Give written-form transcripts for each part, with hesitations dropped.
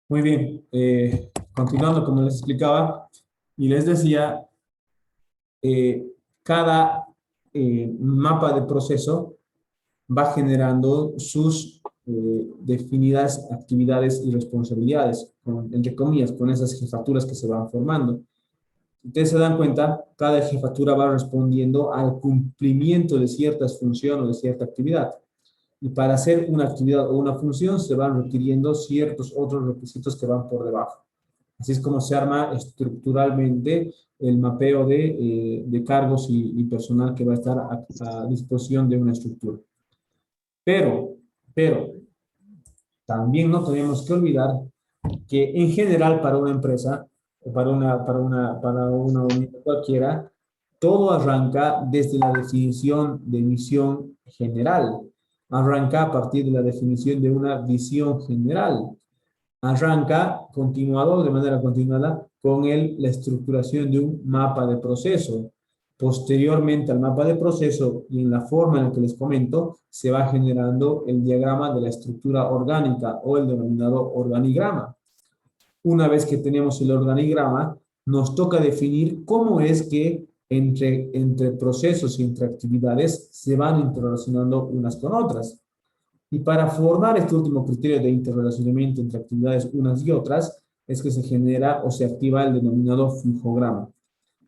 Muy bien, continuando como les explicaba y les decía, eh, cada mapa de proceso va generando sus definidas actividades y responsabilidades, entre comillas, con esas jefaturas que se van formando. Ustedes se dan cuenta, cada jefatura va respondiendo al cumplimiento de ciertas funciones o de cierta actividad. Y para hacer una actividad o una función se van requiriendo ciertos otros requisitos que van por debajo. Así es como se arma estructuralmente el mapeo de cargos y personal que va a estar a disposición de una estructura. Pero, también no tenemos que olvidar que en general para una empresa o para una unidad cualquiera, todo arranca desde la definición de misión general. Arranca a partir de la definición de una visión general. Arranca continuado, de manera continuada, con la estructuración de un mapa de proceso. Posteriormente al mapa de proceso y en la forma en la que les comento, se va generando el diagrama de la estructura orgánica o el denominado organigrama. Una vez que tenemos el organigrama, nos toca definir cómo es que entre procesos y entre actividades se van interrelacionando unas con otras. Y para formar este último criterio de interrelacionamiento entre actividades unas y otras, es que se genera o se activa el denominado flujograma.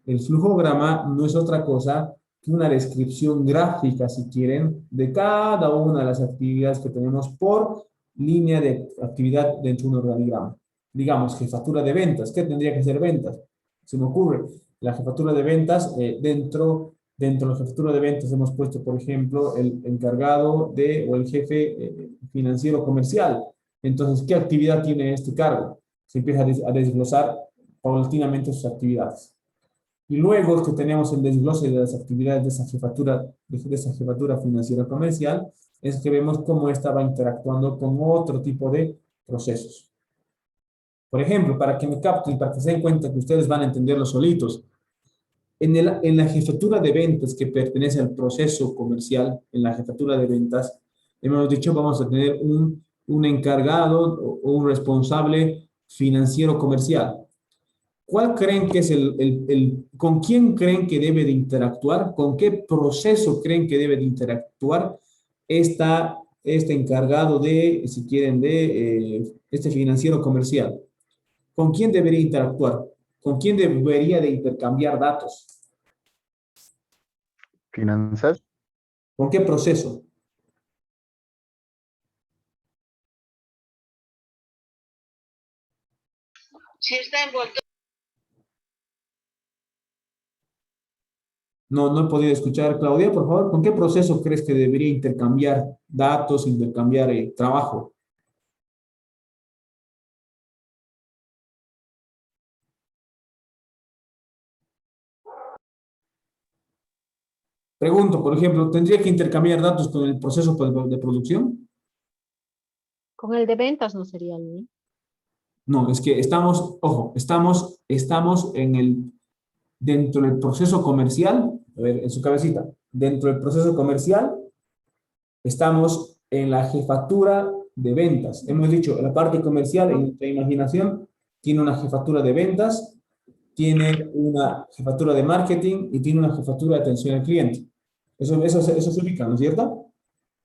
El flujograma no es otra cosa que una descripción gráfica, si quieren, de cada una de las actividades que tenemos por línea de actividad dentro de un organigrama. Digamos, jefatura de ventas. ¿Qué tendría que ser ventas? Se me ocurre, la jefatura de ventas, dentro de la jefatura de ventas hemos puesto, por ejemplo, el encargado o el jefe financiero comercial. Entonces, ¿qué actividad tiene este cargo? Se empieza a desglosar paulatinamente sus actividades. Y luego que tenemos el desglose de las actividades de esa jefatura financiera comercial, es que vemos cómo esta va interactuando con otro tipo de procesos. Por ejemplo, para que me capten y para que se den cuenta que ustedes van a entenderlo solitos, en la jefatura de ventas que pertenece al proceso comercial, en la jefatura de ventas, hemos dicho vamos a tener un encargado o un responsable financiero comercial. ¿Cuál creen que es con quién creen que debe de interactuar? ¿Con qué proceso creen que debe de interactuar este encargado si quieren, este financiero comercial? ¿Con quién debería interactuar? ¿Con quién debería de intercambiar datos? Finanzas. ¿Con qué proceso? Si está envuelto. No he podido escuchar. Claudia, por favor, ¿con qué proceso crees que debería intercambiar datos, intercambiar trabajo? Pregunto, por ejemplo, ¿tendría que intercambiar datos con el proceso de producción? Con el de ventas no sería el mío. No, es que ojo, estamos dentro del proceso comercial, a ver, en su cabecita, dentro del proceso comercial, estamos en la jefatura de ventas. Hemos dicho, la parte comercial, en nuestra imaginación, tiene una jefatura de ventas, tiene una jefatura de marketing y tiene una jefatura de atención al cliente. Eso se ubica, ¿no es cierto?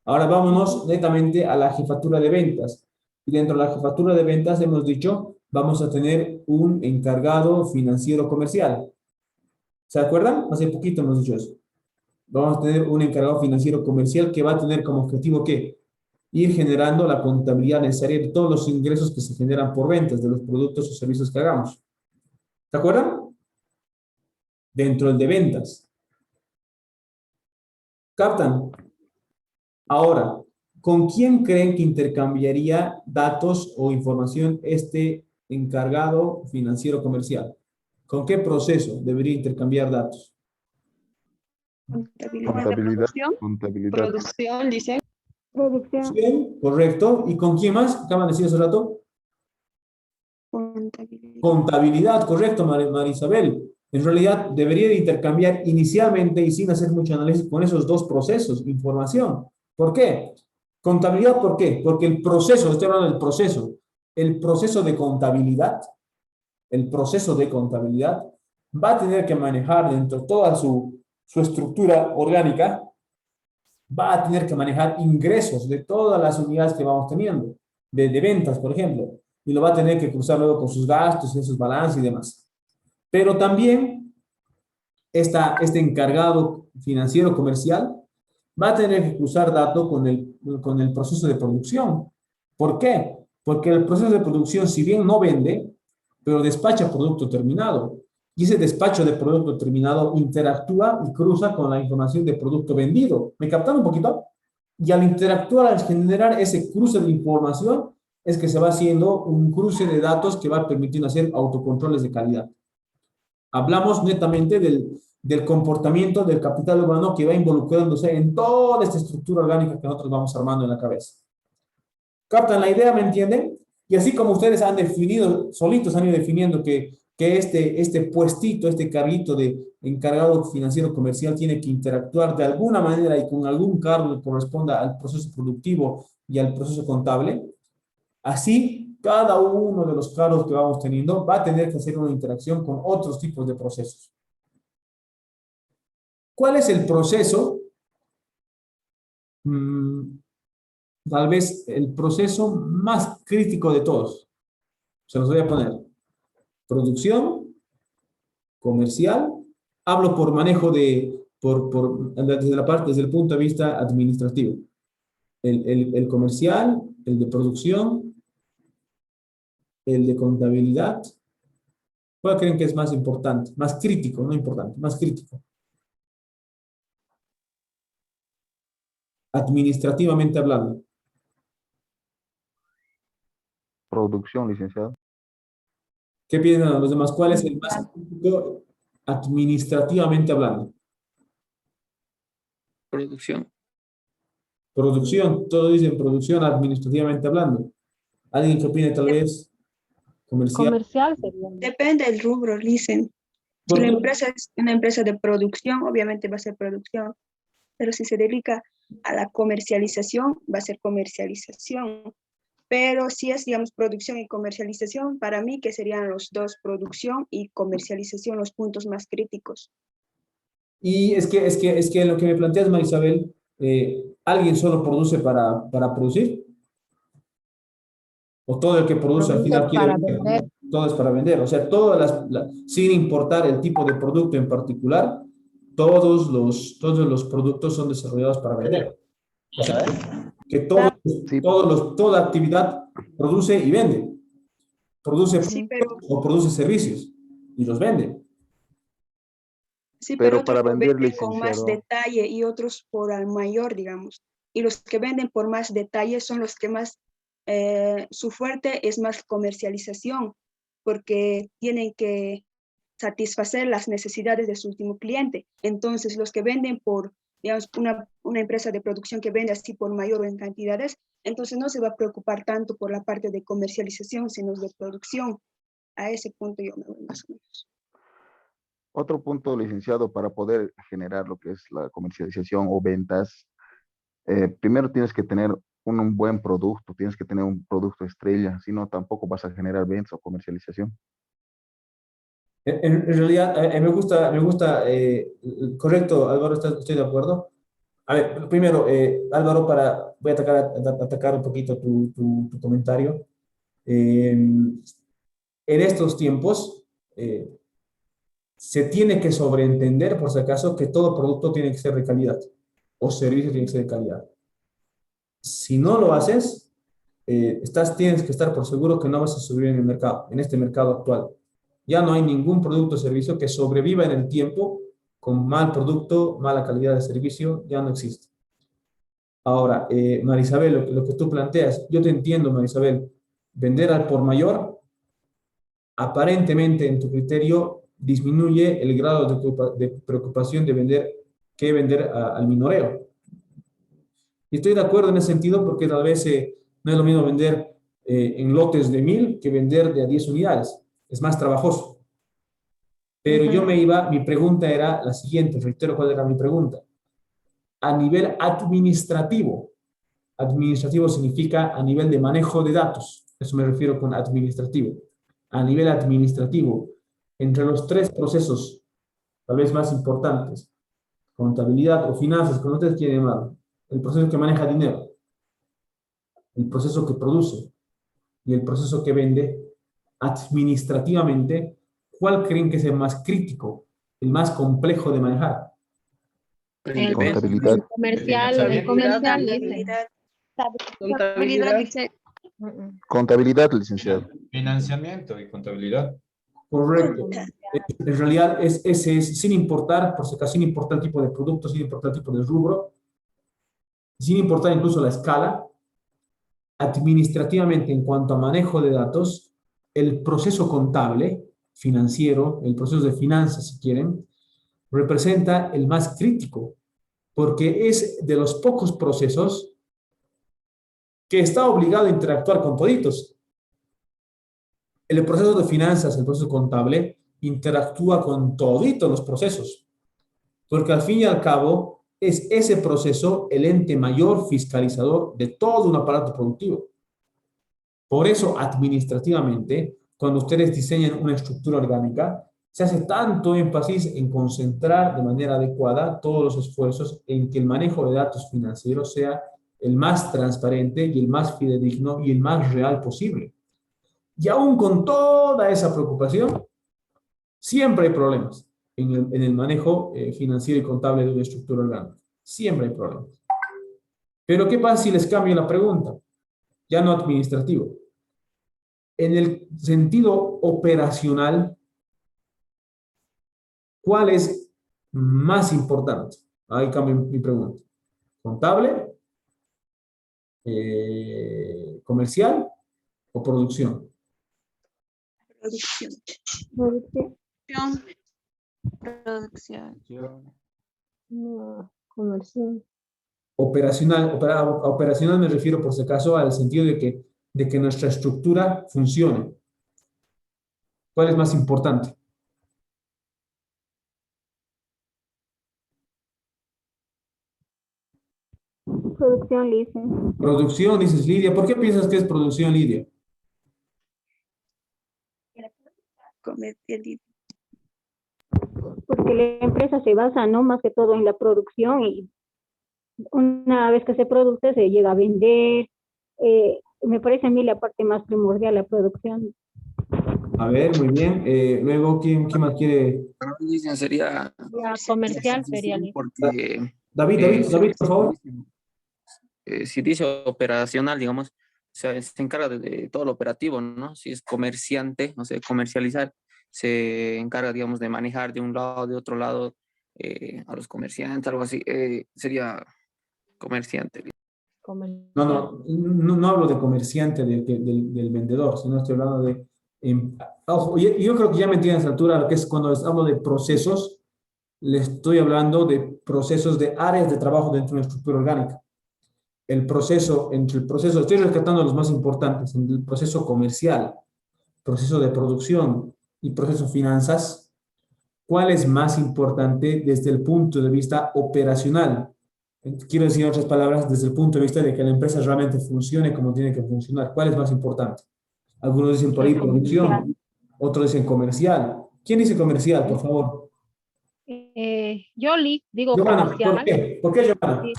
Ahora vámonos netamente a la jefatura de ventas. Y dentro de la jefatura de ventas hemos dicho, vamos a tener un encargado financiero comercial. ¿Se acuerdan? Hace poquito hemos dicho eso. Vamos a tener un encargado financiero comercial que va a tener como objetivo ¿qué? Ir generando la contabilidad necesaria de todos los ingresos que se generan por ventas de los productos o servicios que hagamos. ¿Se acuerdan? Dentro del de ventas. ¿Captan? Ahora, ¿con quién creen que intercambiaría datos o información este encargado financiero comercial? ¿Con qué proceso debería intercambiar datos? Contabilidad. Producción, dice. Producción. Bien, correcto. ¿Y con quién más? Acaban de decir hace rato. Contabilidad, correcto, María Isabel. En realidad, debería de intercambiar inicialmente y sin hacer mucho análisis con esos dos procesos, información. ¿Por qué? Contabilidad, ¿por qué? Porque el proceso, estoy hablando del proceso, el proceso de contabilidad, va a tener que manejar dentro de toda su estructura orgánica, va a tener que manejar ingresos de todas las unidades que vamos teniendo, de ventas, por ejemplo, y lo va a tener que cruzar luego con sus gastos, sus balances y demás. Pero también este encargado financiero comercial va a tener que cruzar datos con el proceso de producción. ¿Por qué? Porque el proceso de producción, si bien no vende, pero despacha producto terminado. Y ese despacho de producto terminado interactúa y cruza con la información de producto vendido. ¿Me captaron un poquito? Y al interactuar, al generar ese cruce de información, es que se va haciendo un cruce de datos que va permitiendo hacer autocontroles de calidad. Hablamos netamente del comportamiento del capital humano que va involucrándose en toda esta estructura orgánica que nosotros vamos armando en la cabeza. ¿Captan la idea? ¿Me entienden? Y así como ustedes han definido, solitos han ido definiendo que este puestito, este carguito de encargado financiero comercial tiene que interactuar de alguna manera y con algún cargo que corresponda al proceso productivo y al proceso contable, así cada uno de los cargos que vamos teniendo va a tener que hacer una interacción con otros tipos de procesos. ¿Cuál es el proceso? Tal vez el proceso más crítico de todos. Se los voy a poner. Producción, comercial. Hablo por manejo desde el punto de vista administrativo. El comercial, el de producción, el de contabilidad. ¿Cuál creen que es más importante? Más crítico, no importante, más crítico. Administrativamente hablando. Producción, licenciado. ¿Qué piensan los demás? ¿Cuál es el más crítico administrativamente hablando? Producción. Producción, todos dicen producción administrativamente hablando. ¿Alguien que opine tal vez comercial? Comercial sería. Depende del rubro, licen. Si la empresa es una empresa de producción, obviamente va a ser producción, pero si se dedica a la comercialización, va a ser comercialización. Pero si es, digamos, producción y comercialización, para mí que serían los dos, producción y comercialización, los puntos más críticos. Y es que lo que me planteas, Marisabel, ¿alguien solo produce para producir? ¿O todo el que produce al final quiere vender? Todo es para vender. O sea, sin importar el tipo de producto en particular, todos los productos son desarrollados para vender. O sea, que toda actividad produce y vende. Produce o produce servicios y los vende. Sí, pero para vender, venden con más detalle y otros por al mayor, digamos. Y los que venden por más detalle son los que más, su fuerte es más comercialización, porque tienen que satisfacer las necesidades de su último cliente. Entonces, los que venden por, digamos, una empresa de producción que vende así por mayor o en cantidades, entonces no se va a preocupar tanto por la parte de comercialización, sino de producción. A ese punto yo me voy más o menos. Otro punto, licenciado, para poder generar lo que es la comercialización o ventas, primero tienes que tener un buen producto, tienes que tener un producto estrella, si no tampoco vas a generar ventas o comercialización. En realidad, me gusta, correcto, Álvaro, estoy de acuerdo. A ver, primero, Álvaro, voy a atacar un poquito tu comentario. En estos tiempos, se tiene que sobreentender, por si acaso, que todo producto tiene que ser de calidad o servicio tiene que ser de calidad. Si no lo haces, tienes que estar por seguro que no vas a subir en el mercado, en este mercado actual. Ya no hay ningún producto o servicio que sobreviva en el tiempo con mal producto, mala calidad de servicio, ya no existe. Ahora, Marisabel, lo que tú planteas, yo te entiendo, Marisabel, vender al por mayor, aparentemente en tu criterio disminuye el grado de preocupación de vender al minoreo. Y estoy de acuerdo en ese sentido porque tal vez no es lo mismo vender en lotes de 1000 que vender de a 10 unidades. Es más trabajoso. Pero mi pregunta era la siguiente, reitero cuál era mi pregunta. A nivel administrativo significa a nivel de manejo de datos. Eso me refiero con administrativo. A nivel administrativo, entre los tres procesos tal vez más importantes, contabilidad o finanzas, como ustedes quieren llamarlo, el proceso que maneja dinero, el proceso que produce y el proceso que vende, administrativamente, ¿cuál creen que es el más crítico, el más complejo de manejar? El, Contabilidad. el comercial, dice. Contabilidad. Contabilidad, Dice, Contabilidad, licenciado. financiamiento y contabilidad. Correcto. En realidad, ese es, sin importar, por si acaso, sin importar el tipo de producto, sin importar el tipo de rubro, sin importar incluso la escala, administrativamente en cuanto a manejo de datos, el proceso contable, financiero, el proceso de finanzas, si quieren, representa el más crítico, porque es de los pocos procesos que está obligado a interactuar con toditos. El proceso de finanzas, el proceso contable, interactúa con toditos los procesos, porque al fin y al cabo es ese proceso el ente mayor fiscalizador de todo un aparato productivo. Por eso, administrativamente, cuando ustedes diseñan una estructura orgánica, se hace tanto énfasis en concentrar de manera adecuada todos los esfuerzos en que el manejo de datos financieros sea el más transparente y el más fidedigno y el más real posible. Y aún con toda esa preocupación, siempre hay problemas en el manejo financiero y contable de una estructura orgánica. Siempre hay problemas. Pero ¿qué pasa si les cambio la pregunta? Ya no administrativo. En el sentido operacional, ¿cuál es más importante? Ahí cambio mi pregunta. ¿Contable, comercial o producción? producción. Producción, Producción. no, comercial. Operacional me refiero, por si acaso, al sentido de que nuestra estructura funcione. ¿Cuál es más importante? Producción, dice. Producción, dices Lidia. ¿Por qué piensas que es producción, Lidia? Comercialidad. Porque la empresa se basa, ¿no? Más que todo en la producción y una vez que se produce se llega a vender. Me parece a mí la parte más primordial, la producción. A ver, muy bien. Luego, ¿quién más quiere? Dicen sería Ya, comercial sería. porque David, por favor. si dice operacional, digamos, o sea, se encarga de todo lo operativo, ¿no? Si es comerciante, no sé, comercializar, se encarga, digamos, de manejar de un lado, de otro lado, a los comerciantes, algo así, sería comerciante. No hablo de comerciante, del vendedor, sino estoy hablando de... ojo, yo creo que ya me entienden a esta altura lo que es cuando les hablo de procesos, les estoy hablando de procesos de áreas de trabajo dentro de una estructura orgánica. Estoy rescatando los más importantes, entre el proceso comercial, proceso de producción y proceso finanzas, ¿cuál es más importante desde el punto de vista operacional? Quiero decir en otras palabras, desde el punto de vista de que la empresa realmente funcione como tiene que funcionar. ¿Cuál es más importante? Algunos dicen por ahí producción, otros dicen comercial. ¿Quién dice comercial, por favor? Yo digo Giovanna, comercial. ¿por qué? ¿Por qué, Giovanna? Sí,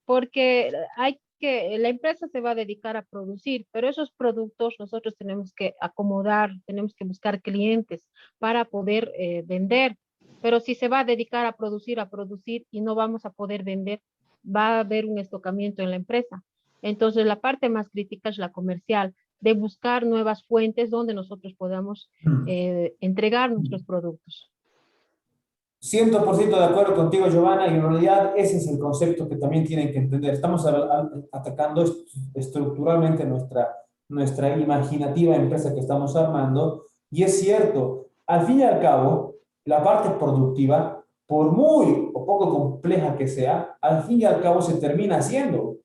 porque la empresa se va a dedicar a producir, pero esos productos nosotros tenemos que acomodar, tenemos que buscar clientes para poder vender. Pero si se va a dedicar a producir y no vamos a poder vender, va a haber un estocamiento en la empresa. Entonces la parte más crítica es la comercial, de buscar nuevas fuentes donde nosotros podamos entregar nuestros productos. 100% de acuerdo contigo, Giovanna, y en realidad ese es el concepto que también tienen que entender. Estamos atacando estructuralmente nuestra imaginativa empresa que estamos armando, y es cierto, al fin y al cabo, la parte productiva, por muy o poco compleja que sea, al fin y al cabo se termina haciendo.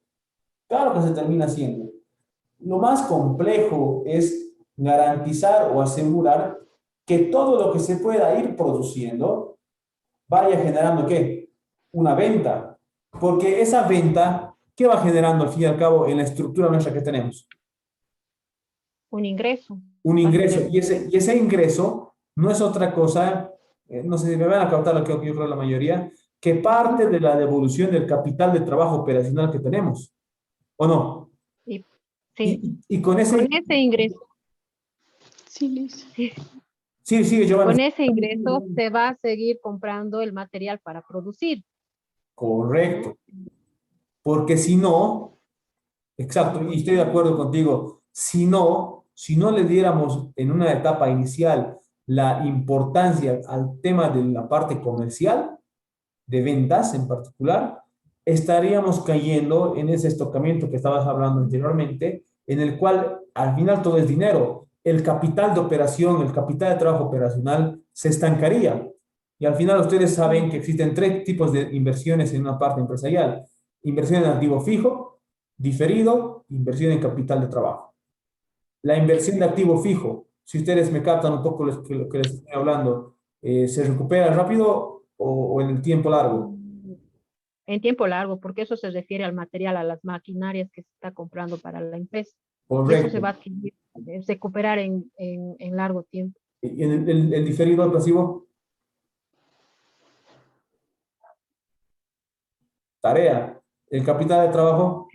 Claro que se termina haciendo. Lo más complejo es garantizar o asegurar que todo lo que se pueda ir produciendo vaya generando, ¿qué? Una venta. Porque esa venta, ¿qué va generando al fin y al cabo en la estructura nuestra que tenemos? Un ingreso. Un Va a ingreso. tener- Y ese ingreso no es otra cosa, no sé si me van a captar lo que yo creo la mayoría, que parte de la devolución del capital de trabajo operacional que tenemos, ¿o no? Y, sí, Y con ese, con ese ingreso, Sí, Liz. sí, sí, sigue, Giovanna. con ese ingreso se va a seguir comprando el material para producir. Correcto. Porque si no, exacto, y estoy de acuerdo contigo, si no le diéramos en una etapa inicial la importancia al tema de la parte comercial, de ventas en particular, estaríamos cayendo en ese estocamiento que estabas hablando anteriormente, en el cual al final todo es dinero. El capital de operación, el capital de trabajo operacional se estancaría. Y al final ustedes saben que existen tres tipos de inversiones en una parte empresarial. Inversión en activo fijo, diferido, inversión en capital de trabajo. La inversión de activo fijo, si ustedes me captan un poco lo que les estoy hablando, ¿se recupera rápido o en el tiempo largo? En tiempo largo, porque eso se refiere al material, a las maquinarias que se está comprando para la empresa. Y eso se Correcto. va a adquirir, recuperar en largo tiempo. ¿Y en el diferido al pasivo? Tarea. ¿El capital de trabajo?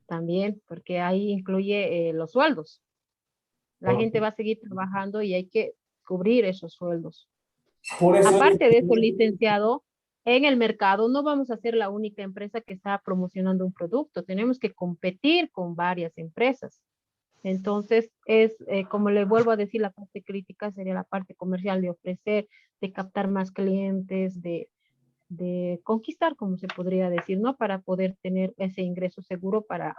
También, porque ahí incluye los sueldos. La gente va a seguir trabajando y hay que cubrir esos sueldos. Por eso Aparte de eso, licenciado, en el mercado no vamos a ser la única empresa que está promocionando un producto. Tenemos que competir con varias empresas. Entonces, como le vuelvo a decir, la parte crítica sería la parte comercial de ofrecer, de captar más clientes, de conquistar, como se podría decir, ¿no? Para poder tener ese ingreso seguro para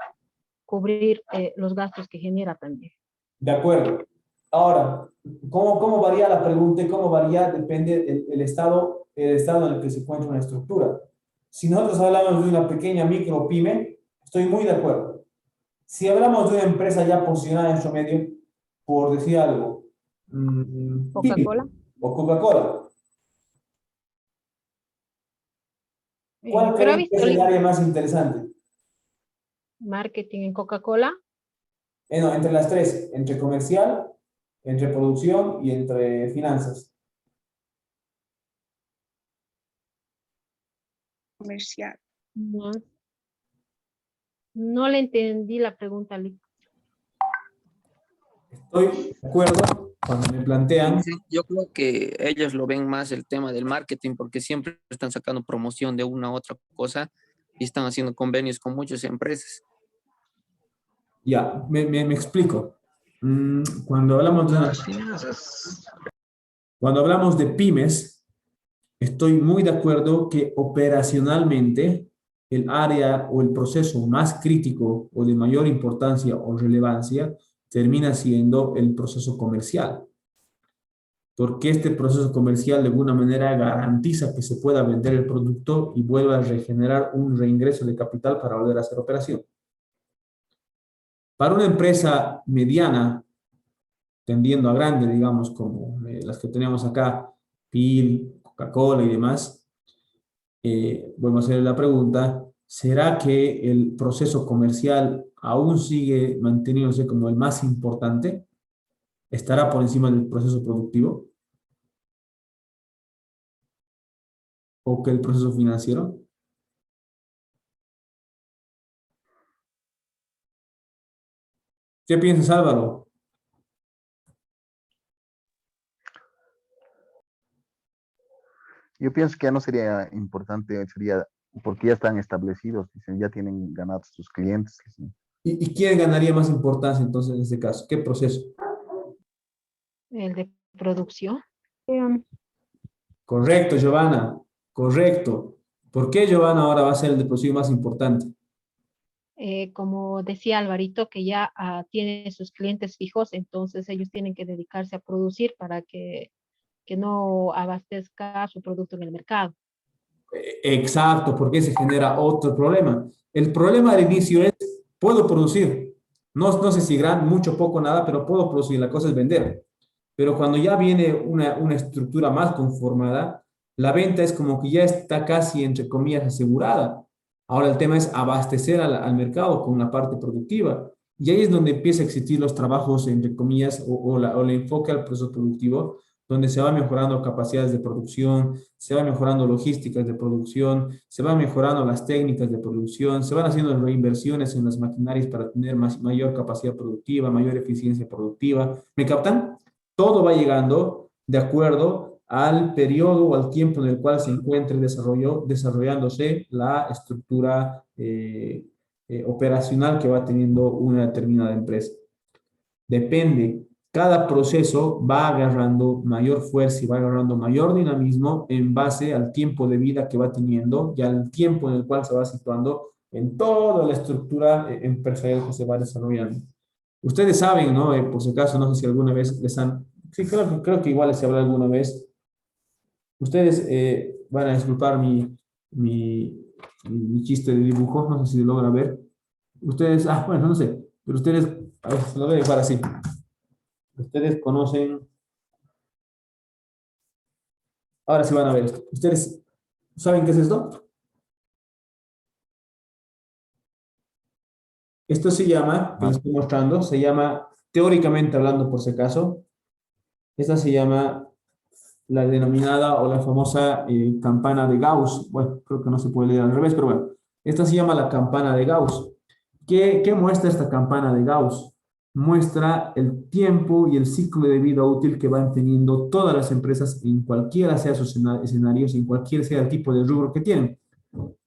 cubrir los gastos que genera también. de acuerdo. Ahora, ¿cómo varía la pregunta y cómo varía? Depende el estado en el que se encuentra una estructura. Si nosotros hablamos de una pequeña micro pyme, estoy muy de acuerdo. Si hablamos de una empresa ya posicionada en su medio, por decir algo, Pipi Coca-Cola. o Coca-Cola, ¿cuál Pero ha creen que visto es el el área más interesante? marketing en Coca-Cola. No, entre las tres, entre comercial, entre producción y entre finanzas. Comercial. No, no le entendí la pregunta, Lick. Estoy de acuerdo cuando me plantean, Sí, yo creo que ellos lo ven más el tema del marketing porque siempre están sacando promoción de una u otra cosa y están haciendo convenios con muchas empresas. ya, me explico. Cuando hablamos de Las finanzas. cuando hablamos de pymes, estoy muy de acuerdo que operacionalmente el área o el proceso más crítico o de mayor importancia o relevancia termina siendo el proceso comercial. Porque este proceso comercial de alguna manera garantiza que se pueda vender el producto y vuelva a regenerar un reingreso de capital para volver a hacer operación. Para una empresa mediana, tendiendo a grande, digamos, como las que tenemos acá, PIL, Coca-Cola y demás, vuelvo a hacer la pregunta, ¿será que el proceso comercial aún sigue manteniéndose como el más importante? ¿Estará por encima del proceso productivo? ¿O que el proceso financiero? ¿Qué piensas, Álvaro? Yo pienso que ya no sería importante, sería porque ya están establecidos, dicen, ya tienen ganados sus clientes. Dicen. ¿Y quién ganaría más importancia entonces en este caso? ¿Qué proceso? El de producción. Correcto, Giovanna. Correcto. ¿Por qué Giovanna ahora va a ser el de producción más importante? Como decía Alvarito, que ya tiene sus clientes fijos, entonces ellos tienen que dedicarse a producir para que no abastezca su producto en el mercado. Exacto, porque se genera otro problema. El problema al inicio es, puedo producir. No sé si gran, mucho, poco, nada, pero puedo producir. La cosa es vender. Pero cuando ya viene una estructura más conformada, la venta es como que ya está casi, entre comillas, asegurada. Ahora el tema es abastecer al mercado con una parte productiva. Y ahí es donde empieza a existir los trabajos, entre comillas, o el enfoque al proceso productivo, donde se va mejorando capacidades de producción, se va mejorando logísticas de producción, se van mejorando las técnicas de producción, se van haciendo reinversiones en las maquinarias para tener mayor capacidad productiva, mayor eficiencia productiva. ¿Me captan? Todo va llegando de acuerdo al periodo o al tiempo en el cual se encuentre desarrollándose la estructura operacional que va teniendo una determinada empresa. Depende, cada proceso va agarrando mayor fuerza y va agarrando mayor dinamismo en base al tiempo de vida que va teniendo y al tiempo en el cual se va situando en toda la estructura empresarial que se va desarrollando. Ustedes saben, ¿no? Por si acaso, no sé si alguna vez les han... Sí, creo que igual les habló alguna vez. Ustedes van a disculpar mi chiste de dibujo, no sé si lo logran ver. Ustedes, bueno, no sé, pero ustedes, a ver, se lo voy a dejar así. Ustedes conocen, ahora sí van a ver esto. ¿Ustedes saben qué es esto? Esto se llama, que les estoy mostrando, se llama, teóricamente hablando por si acaso, esta se llama la denominada o la famosa campana de Gauss. Bueno, creo que no se puede leer al revés, pero bueno, esta se llama la campana de Gauss. ¿Qué muestra esta campana de Gauss? Muestra el tiempo y el ciclo de vida útil que van teniendo todas las empresas en cualquiera sea sus escenarios, en cualquier sea el tipo de rubro que tienen.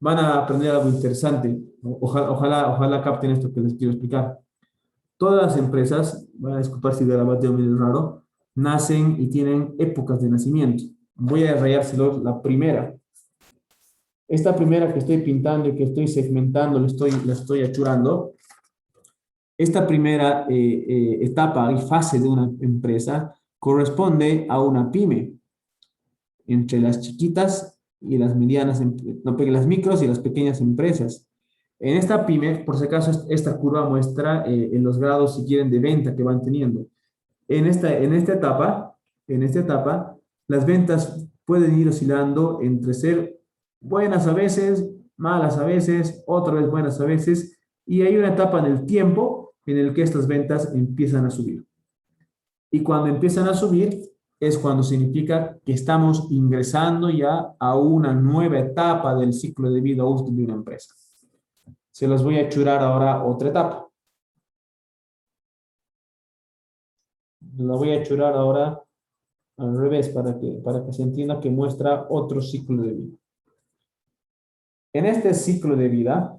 Van a aprender algo interesante. Ojalá capten esto que les quiero explicar. Todas las empresas, van a disculpar si de la bateo medio raro, nacen y tienen épocas de nacimiento. Voy a rayárselo la primera. Esta primera que estoy pintando y que estoy segmentando, la estoy achurando. Esta primera etapa y fase de una empresa corresponde a una pyme, entre las chiquitas y las medianas, no, las micros y las pequeñas empresas. En esta pyme, por si acaso, esta curva muestra en los grados, si quieren, de venta que van teniendo. En esta etapa, las ventas pueden ir oscilando entre ser buenas a veces, malas a veces, otra vez buenas a veces, y hay una etapa en el tiempo en el que estas ventas empiezan a subir. Y cuando empiezan a subir es cuando significa que estamos ingresando ya a una nueva etapa del ciclo de vida útil de una empresa. Se los voy a churar ahora otra etapa. La voy a churar ahora al revés para que se entienda que muestra otro ciclo de vida. En este ciclo de vida,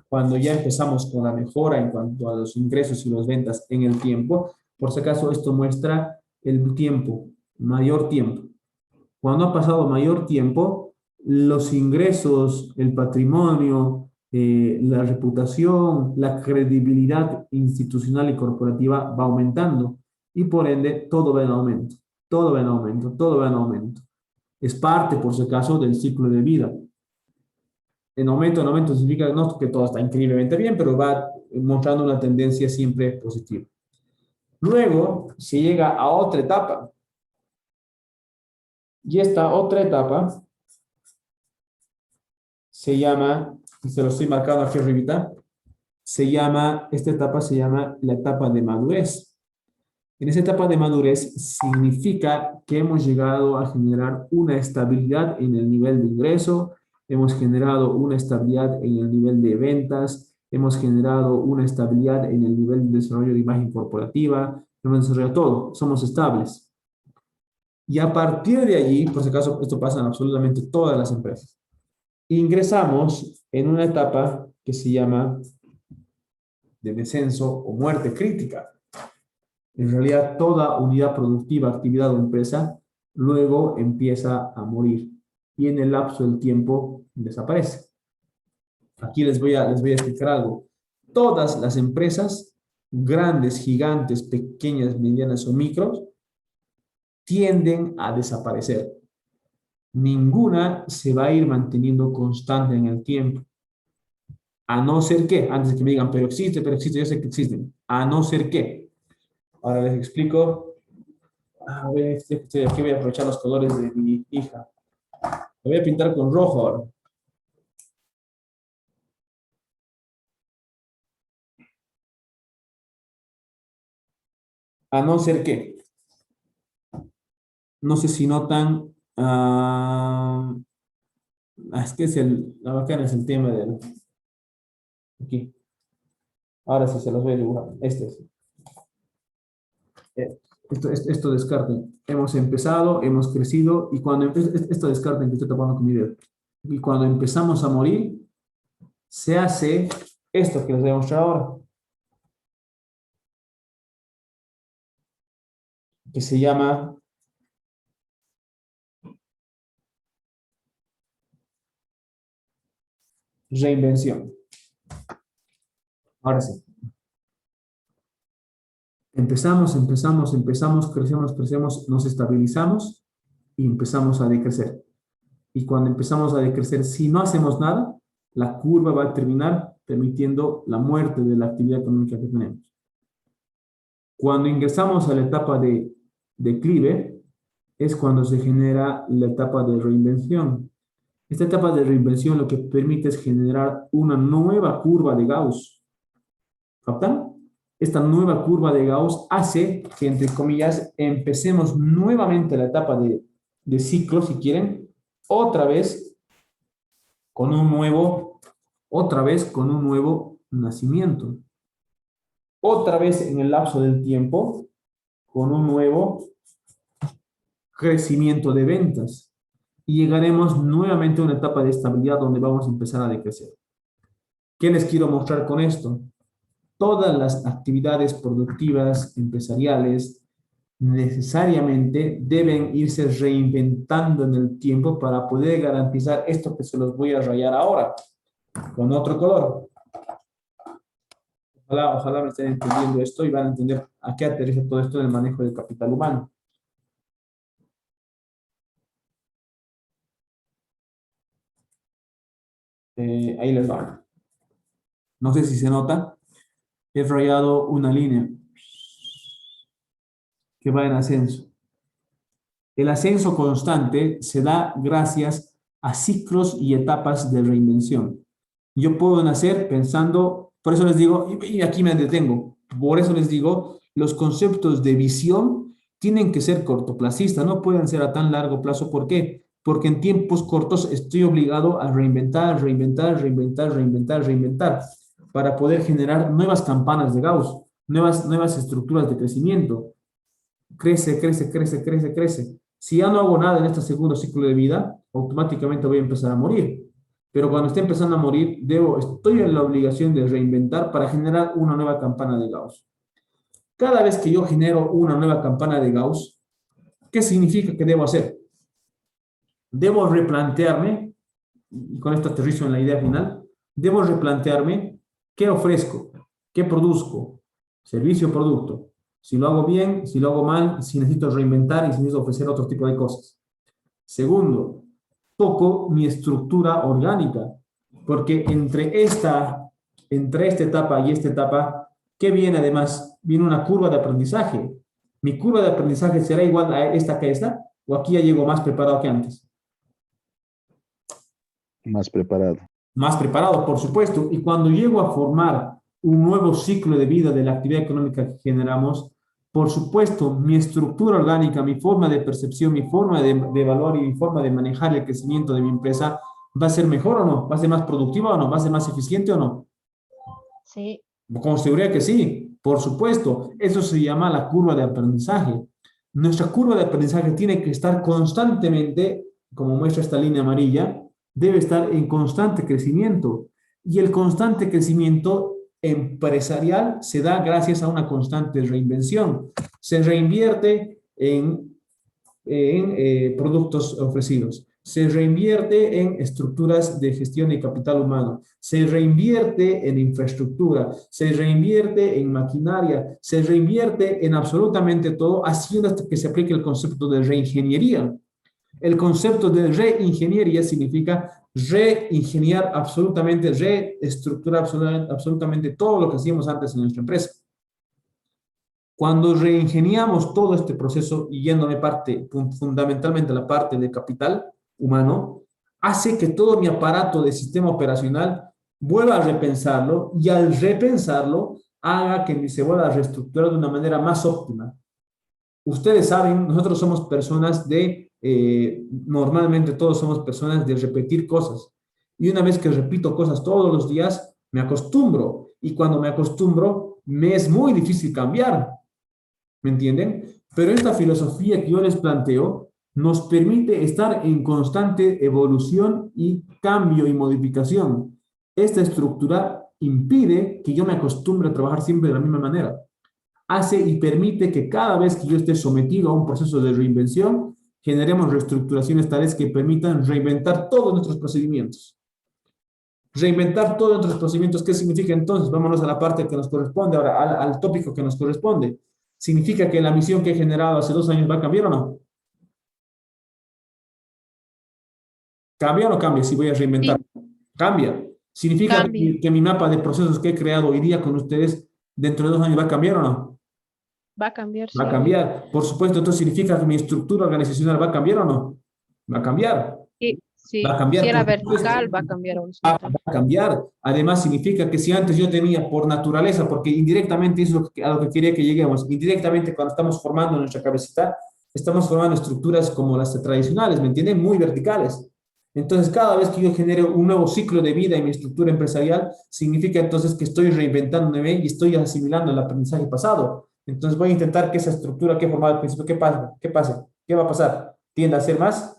cuando ya empezamos con la mejora en cuanto a los ingresos y las ventas en el tiempo, por si acaso esto muestra el tiempo, mayor tiempo. Cuando ha pasado mayor tiempo, los ingresos, el patrimonio, la reputación, la credibilidad institucional y corporativa va aumentando y por ende todo va en aumento, todo va en aumento, todo va en aumento. Es parte, por si acaso, del ciclo de vida. En aumento significa no que todo está increíblemente bien, pero va mostrando una tendencia siempre positiva. Luego se llega a otra etapa. Y esta otra etapa se llama, y se lo estoy marcando aquí arribita, esta etapa se llama la etapa de madurez. En esa etapa de madurez significa que hemos llegado a generar una estabilidad en el nivel de ingreso, hemos generado una estabilidad en el nivel de ventas, hemos generado una estabilidad en el nivel de desarrollo de imagen corporativa, hemos desarrollado todo, somos estables. Y a partir de allí, por si acaso esto pasa en absolutamente todas las empresas, ingresamos en una etapa que se llama de descenso o muerte crítica. En realidad, toda unidad productiva, actividad o empresa, luego empieza a morir y en el lapso del tiempo desaparece. Aquí les voy a explicar algo. Todas las empresas, grandes, gigantes, pequeñas, medianas o micros, tienden a desaparecer. Ninguna se va a ir manteniendo constante en el tiempo. A no ser que, antes de que me digan, pero existe, yo sé que existen. A no ser que. Ahora les explico. Aquí voy a aprovechar los colores de mi hija. Lo voy a pintar con rojo ahora. A no ser que, no sé si notan, es que la bacana es el tema del, aquí. Ahora sí se los voy a dibujar. Este es. Esto descarten. Hemos empezado, hemos crecido, y cuando esto descarten que estoy tapando con mi dedo. Y cuando empezamos a morir, se hace esto que les voy a mostrar ahora, que se llama reinvención. Ahora sí. Empezamos, crecemos, nos estabilizamos y empezamos a decrecer. Y cuando empezamos a decrecer, si no hacemos nada, la curva va a terminar permitiendo la muerte de la actividad económica que tenemos. Cuando ingresamos a la etapa de declive, es cuando se genera la etapa de reinvención. Esta etapa de reinvención lo que permite es generar una nueva curva de Gauss. ¿Captan? Esta nueva curva de Gauss hace que, entre comillas, empecemos nuevamente la etapa de ciclo, si quieren, otra vez con un nuevo nacimiento. Otra vez en el lapso del tiempo con un nuevo crecimiento de ventas. Y llegaremos nuevamente a una etapa de estabilidad donde vamos a empezar a decrecer. ¿Qué les quiero mostrar con esto? Todas las actividades productivas, empresariales, necesariamente deben irse reinventando en el tiempo para poder garantizar esto que se los voy a rayar ahora, con otro color. Ojalá me estén entendiendo esto y van a entender a qué aterriza todo esto en el manejo del capital humano. Ahí les va. No sé si se nota. He rayado una línea que va en ascenso. El ascenso constante se da gracias a ciclos y etapas de reinvención. Yo puedo nacer pensando, por eso les digo, y aquí me detengo, por eso les digo, los conceptos de visión tienen que ser cortoplacistas, no pueden ser a tan largo plazo. ¿Por qué? Porque en tiempos cortos estoy obligado a reinventar, para poder generar nuevas campanas de Gauss, nuevas estructuras de crecimiento. Crece. Si ya no hago nada en este segundo ciclo de vida, automáticamente voy a empezar a morir. Pero cuando esté empezando a morir, estoy en la obligación de reinventar para generar una nueva campana de Gauss. Cada vez que yo genero una nueva campana de Gauss, ¿qué significa que debo hacer? Debo replantearme, y con esto aterrizo en la idea final, debo replantearme qué ofrezco, qué produzco, servicio o producto. Si lo hago bien, si lo hago mal, si necesito reinventar y si necesito ofrecer otro tipo de cosas. Segundo, toco mi estructura orgánica, porque entre esta etapa y esta etapa, ¿qué viene además? Viene una curva de aprendizaje. ¿Mi curva de aprendizaje será igual a esta que esta? ¿O aquí ya llego más preparado que antes? Más preparado. Más preparado, por supuesto. Y cuando llego a formar un nuevo ciclo de vida de la actividad económica que generamos, por supuesto, mi estructura orgánica, mi forma de percepción, mi forma de evaluar y mi forma de manejar el crecimiento de mi empresa, ¿va a ser mejor o no? ¿Va a ser más productiva o no? ¿Va a ser más eficiente o no? Sí. Con seguridad que sí, por supuesto. Eso se llama la curva de aprendizaje. Nuestra curva de aprendizaje tiene que estar constantemente, como muestra esta línea amarilla, debe estar en constante crecimiento. Y el constante crecimiento empresarial se da gracias a una constante reinvención. Se reinvierte en productos ofrecidos, se reinvierte en estructuras de gestión de capital humano, se reinvierte en infraestructura, se reinvierte en maquinaria, se reinvierte en absolutamente todo, haciendo hasta que se aplique el concepto de reingeniería. El concepto de reingeniería significa reingeniar absolutamente, reestructurar absolutamente todo lo que hacíamos antes en nuestra empresa. Cuando reingeniamos todo este proceso, y yéndome fundamentalmente a la parte de capital humano, hace que todo mi aparato de sistema operacional vuelva a repensarlo, y al repensarlo haga que se vuelva a reestructurar de una manera más óptima. Ustedes saben, nosotros somos personas normalmente todos somos personas de repetir cosas. Y una vez que repito cosas todos los días, me acostumbro. Y cuando me acostumbro, me es muy difícil cambiar. ¿Me entienden? Pero esta filosofía que yo les planteo nos permite estar en constante evolución y cambio y modificación. Esta estructura impide que yo me acostumbre a trabajar siempre de la misma manera. Hace y permite que cada vez que yo esté sometido a un proceso de reinvención, generemos reestructuraciones tales que permitan reinventar todos nuestros procedimientos. Reinventar todos nuestros procedimientos, ¿qué significa entonces? Vámonos a la parte que nos corresponde, ahora al tópico que nos corresponde. ¿Significa que la misión que he generado hace 2 años va a cambiar o no? ¿Cambia o no cambia si voy a reinventar? Sí. Cambia. ¿Significa Cambia. que mi mapa de procesos que he creado hoy día con ustedes dentro de 2 años va a cambiar o no? Va a cambiar, sí. Va a cambiar. Por supuesto, entonces significa que mi estructura organizacional va a cambiar o no? Va a cambiar. Sí, sí. Va a cambiar. Si era por supuesto. vertical, va a cambiar Va horizontal. a cambiar. Además, significa que si antes yo tenía por naturaleza, porque indirectamente es a lo que quería que lleguemos, indirectamente cuando estamos formando nuestra cabecita, estamos formando estructuras como las tradicionales, ¿me entienden? Muy verticales. Entonces, cada vez que yo genero un nuevo ciclo de vida en mi estructura empresarial, significa entonces que estoy reinventándome y estoy asimilando el aprendizaje pasado. Entonces, voy a intentar que esa estructura que he formado al principio, ¿qué pasa? ¿Qué pasa? ¿Qué va a pasar? Tiende a ser más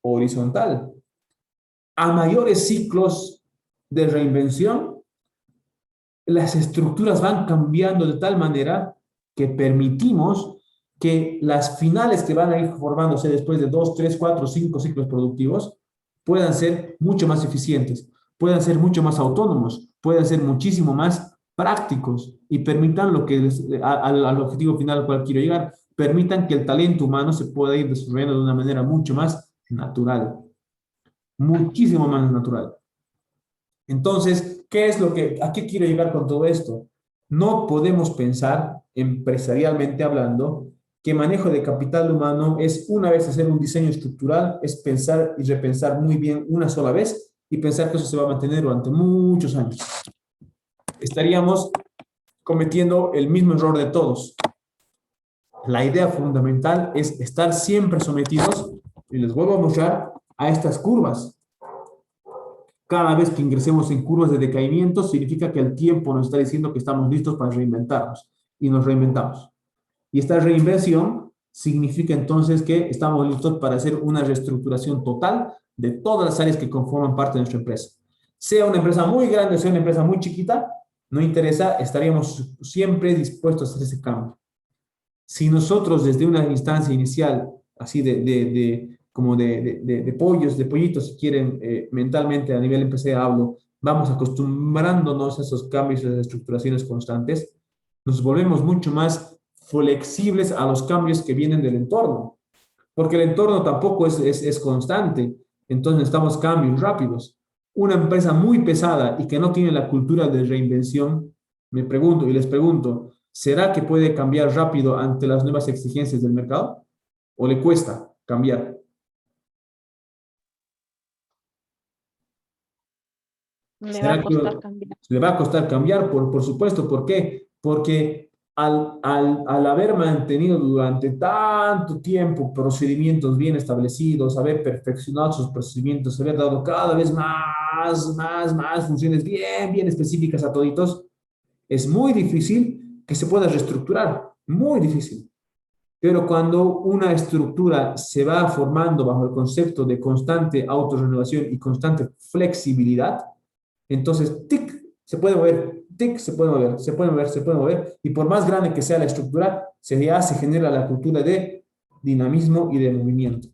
horizontal. A mayores ciclos de reinvención, las estructuras van cambiando de tal manera que permitimos que las finales que van a ir formándose después de 2, 3, 4, 5 ciclos productivos puedan ser mucho más eficientes, puedan ser mucho más autónomos, puedan ser muchísimo más prácticos y permitan lo que al objetivo final al cual quiero llegar, permitan que el talento humano se pueda ir desarrollando de una manera mucho más natural, muchísimo más natural. Entonces, ¿a qué quiero llegar con todo esto? No podemos pensar, empresarialmente hablando, que manejo de capital humano es una vez hacer un diseño estructural, es pensar y repensar muy bien una sola vez y pensar que eso se va a mantener durante muchos años. Estaríamos cometiendo el mismo error de todos. La idea fundamental es estar siempre sometidos, y les vuelvo a mostrar, a estas curvas. Cada vez que ingresemos en curvas de decaimiento, significa que el tiempo nos está diciendo que estamos listos para reinventarnos, y nos reinventamos. Y esta reinvención significa entonces que estamos listos para hacer una reestructuración total de todas las áreas que conforman parte de nuestra empresa. Sea una empresa muy grande, sea una empresa muy chiquita, no interesa, estaríamos siempre dispuestos a hacer ese cambio. Si nosotros desde una instancia inicial, así como de pollitos, si quieren, mentalmente a nivel empresarial hablo, vamos acostumbrándonos a esos cambios y a esas estructuraciones constantes, nos volvemos mucho más flexibles a los cambios que vienen del entorno, porque el entorno tampoco es constante, entonces necesitamos cambios rápidos. Una empresa muy pesada y que no tiene la cultura de reinvención, me pregunto y les pregunto, ¿será que puede cambiar rápido ante las nuevas exigencias del mercado? ¿O le cuesta cambiar? Le va a costar cambiar. Le va a costar cambiar, por supuesto. ¿Por qué? Porque al haber mantenido durante tanto tiempo procedimientos bien establecidos, haber perfeccionado sus procedimientos, haber dado cada vez más funciones bien específicas a toditos, es muy difícil que se pueda reestructurar, muy difícil. Pero cuando una estructura se va formando bajo el concepto de constante autorrenovación y constante flexibilidad, entonces, tic, se puede mover, tic, se puede mover, y por más grande que sea la estructura, se genera la cultura de dinamismo y de movimiento.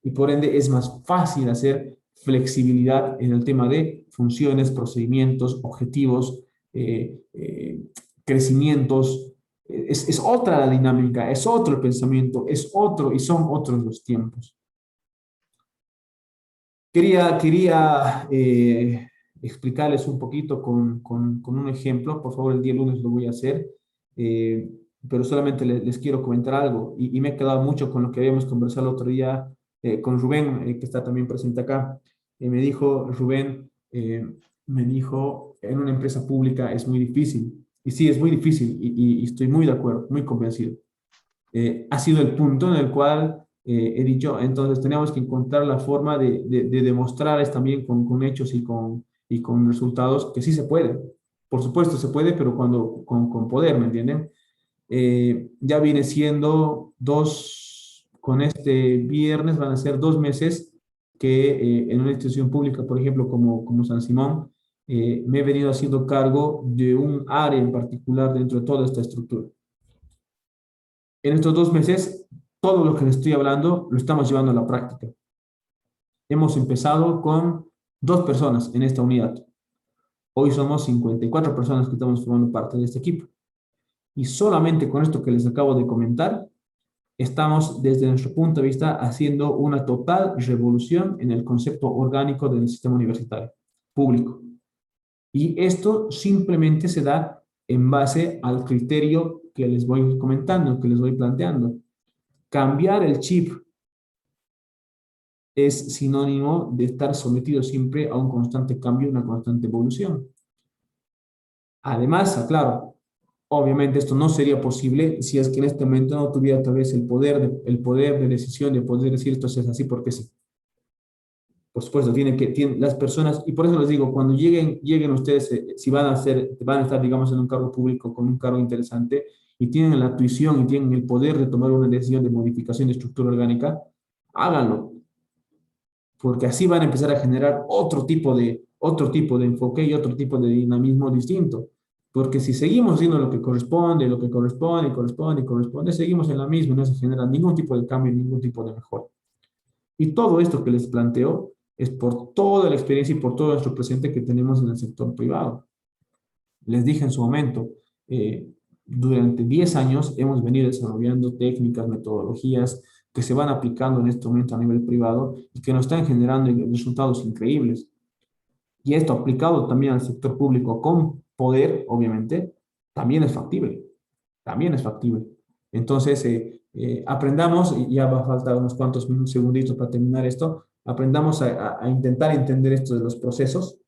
Y por ende es más fácil hacer flexibilidad en el tema de funciones, procedimientos, objetivos, crecimientos. Es otra la dinámica, es otro el pensamiento, es otro y son otros los tiempos. Quería explicarles un poquito con un ejemplo. Por favor, el día lunes lo voy a hacer, pero solamente les quiero comentar algo y me he quedado mucho con lo que habíamos conversado el otro día con Rubén, que está también presente acá. Me dijo Rubén, me dijo, en una empresa pública es muy difícil. Y sí, es muy difícil y estoy muy de acuerdo, muy convencido. Ha sido el punto en el cual he dicho, entonces tenemos que encontrar la forma de demostrar también con hechos y con resultados que sí se puede. Por supuesto se puede, pero cuando con poder, ¿me entienden? Ya viene siendo con este viernes van a ser 2 meses que en una institución pública, por ejemplo, como San Simón, me he venido haciendo cargo de un área en particular dentro de toda esta estructura. En estos 2 meses, todo lo que les estoy hablando lo estamos llevando a la práctica. Hemos empezado con 2 personas en esta unidad. Hoy somos 54 personas que estamos formando parte de este equipo. Y solamente con esto que les acabo de comentar, estamos desde nuestro punto de vista haciendo una total revolución en el concepto orgánico del sistema universitario público. Y esto simplemente se da en base al criterio que les voy comentando, que les voy planteando. Cambiar el chip es sinónimo de estar sometido siempre a un constante cambio, una constante evolución. Además, aclaro, obviamente esto no sería posible si es que en este momento no tuviera tal vez el poder de decisión, de poder decir esto es así porque sí. Por supuesto, tienen las personas, y por eso les digo, cuando lleguen ustedes, si van a estar, digamos, en un cargo público con un cargo interesante, y tienen la tuición y tienen el poder de tomar una decisión de modificación de estructura orgánica, háganlo. Porque así van a empezar a generar otro tipo de enfoque y otro tipo de dinamismo distinto. Porque si seguimos haciendo lo que corresponde, seguimos en la misma, no se genera ningún tipo de cambio, ningún tipo de mejora. Y todo esto que les planteo es por toda la experiencia y por todo nuestro presente que tenemos en el sector privado. Les dije en su momento, durante 10 años hemos venido desarrollando técnicas, metodologías que se van aplicando en este momento a nivel privado y que nos están generando resultados increíbles. Y esto aplicado también al sector público con poder, obviamente, también es factible. También es factible. Entonces, aprendamos, y ya va a faltar unos cuantos segunditos para terminar esto, aprendamos a intentar entender esto de los procesos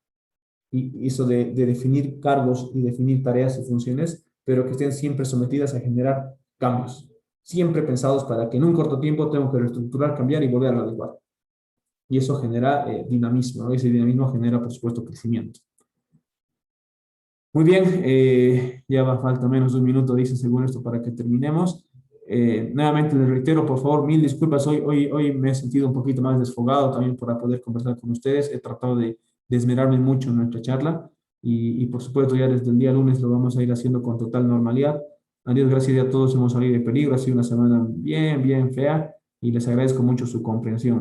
y eso de definir cargos y definir tareas y funciones, pero que estén siempre sometidas a generar cambios, siempre pensados para que en un corto tiempo tengo que reestructurar, cambiar y volver a adecuar. Y eso genera dinamismo, ¿no? Ese dinamismo genera, por supuesto, crecimiento. Muy bien, ya va falta menos de un minuto, dice, según esto, para que terminemos. Nuevamente les reitero, por favor, mil disculpas, hoy me he sentido un poquito más desfogado también para poder conversar con ustedes. He tratado de esmerarme mucho en nuestra charla y por supuesto ya desde el día lunes lo vamos a ir haciendo con total normalidad. Adiós, gracias a todos, hemos salido de peligro, ha sido una semana bien fea y les agradezco mucho su comprensión.